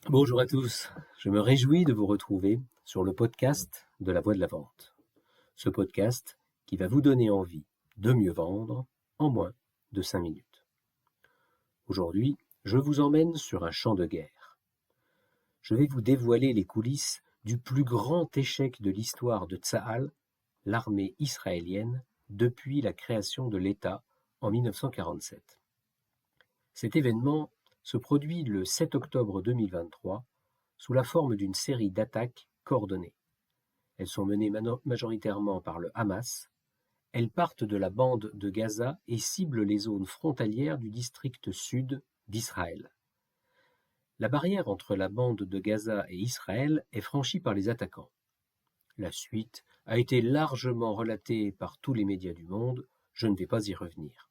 Bonjour à tous, je me réjouis de vous retrouver sur le podcast de la Voix de la Vente. Ce podcast qui va vous donner envie de mieux vendre en moins de 5 minutes. Aujourd'hui, je vous emmène sur un champ de guerre. Je vais vous dévoiler les coulisses du plus grand échec de l'histoire de Tsahal, l'armée israélienne, depuis la création de l'État en 1947. Cet événement se produit le 7 octobre 2023 sous la forme d'une série d'attaques coordonnées. Elles sont menées majoritairement par le Hamas. Elles partent de la bande de Gaza et ciblent les zones frontalières du district sud d'Israël. La barrière entre la bande de Gaza et Israël est franchie par les attaquants. La suite a été largement relatée par tous les médias du monde, je ne vais pas y revenir.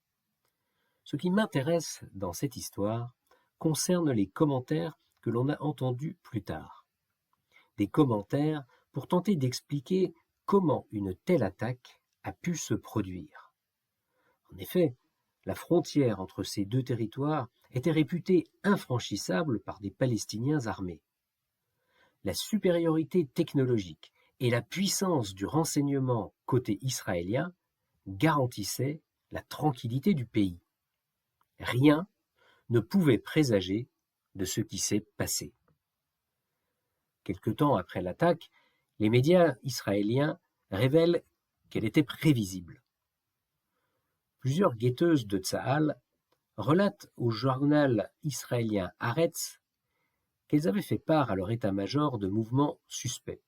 Ce qui m'intéresse dans cette histoire concerne les commentaires que l'on a entendus plus tard. Des commentaires pour tenter d'expliquer comment une telle attaque a pu se produire. En effet, la frontière entre ces deux territoires était réputée infranchissable par des Palestiniens armés. La supériorité technologique et la puissance du renseignement côté israélien garantissaient la tranquillité du pays. Rien ne pouvait présager de ce qui s'est passé. Quelque temps après l'attaque, les médias israéliens révèlent qu'elle était prévisible. Plusieurs guetteuses de Tsahal relatent au journal israélien Haaretz qu'elles avaient fait part à leur état-major de mouvements suspects.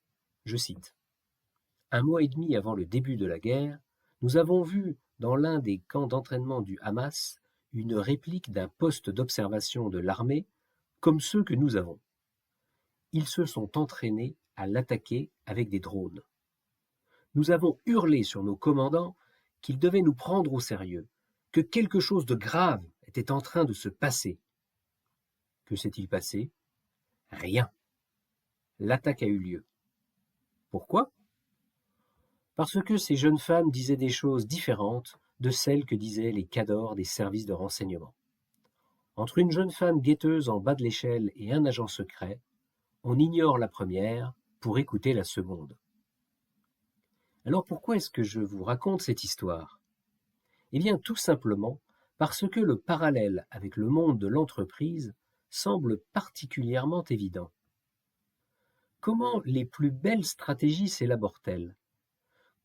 Je cite : « Un mois et demi avant le début de la guerre, nous avons vu dans l'un des camps d'entraînement du Hamas une réplique d'un poste d'observation de l'armée comme ceux que nous avons. Ils se sont entraînés à l'attaquer avec des drones. Nous avons hurlé sur nos commandants qu'ils devaient nous prendre au sérieux, que quelque chose de grave était en train de se passer. Que s'est-il passé ? Rien. L'attaque a eu lieu. Pourquoi ? Parce que ces jeunes femmes disaient des choses différentes de celles que disaient les cadors des services de renseignement. Entre une jeune femme guetteuse en bas de l'échelle et un agent secret, on ignore la première pour écouter la seconde. Alors pourquoi est-ce que je vous raconte cette histoire ? Eh bien tout simplement parce que le parallèle avec le monde de l'entreprise semble particulièrement évident. Comment les plus belles stratégies s'élaborent-elles ?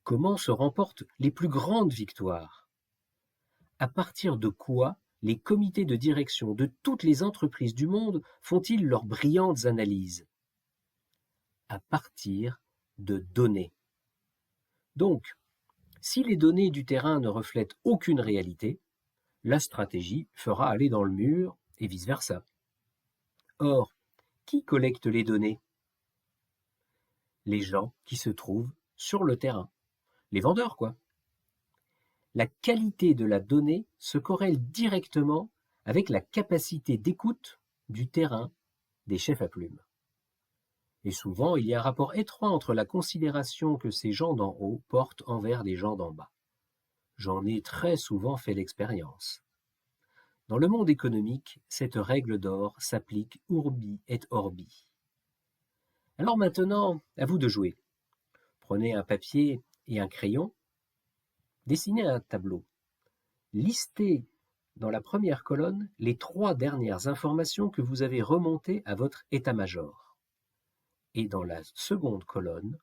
Comment se remportent les plus grandes victoires ? À partir de quoi les comités de direction de toutes les entreprises du monde font-ils leurs brillantes analyses ? À partir de données. Donc, si les données du terrain ne reflètent aucune réalité, la stratégie fera aller dans le mur et vice-versa. Or, qui collecte les données ? Les gens qui se trouvent sur le terrain. Les vendeurs, quoi. La qualité de la donnée se corrèle directement avec la capacité d'écoute du terrain des chefs à plumes. Et souvent, il y a un rapport étroit entre la considération que ces gens d'en haut portent envers des gens d'en bas. J'en ai très souvent fait l'expérience. Dans le monde économique, cette règle d'or s'applique urbi et orbi. Alors maintenant, à vous de jouer. Prenez un papier et un crayon, dessinez un tableau. Listez dans la première colonne les 3 dernières informations que vous avez remontées à votre état-major. Et dans la seconde colonne,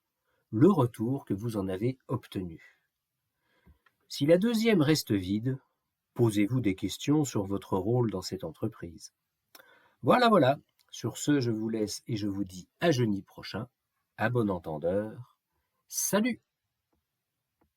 le retour que vous en avez obtenu. Si la deuxième reste vide, posez-vous des questions sur votre rôle dans cette entreprise. Voilà. Sur ce, je vous laisse et je vous dis à jeudi prochain. À bon entendeur. Salut !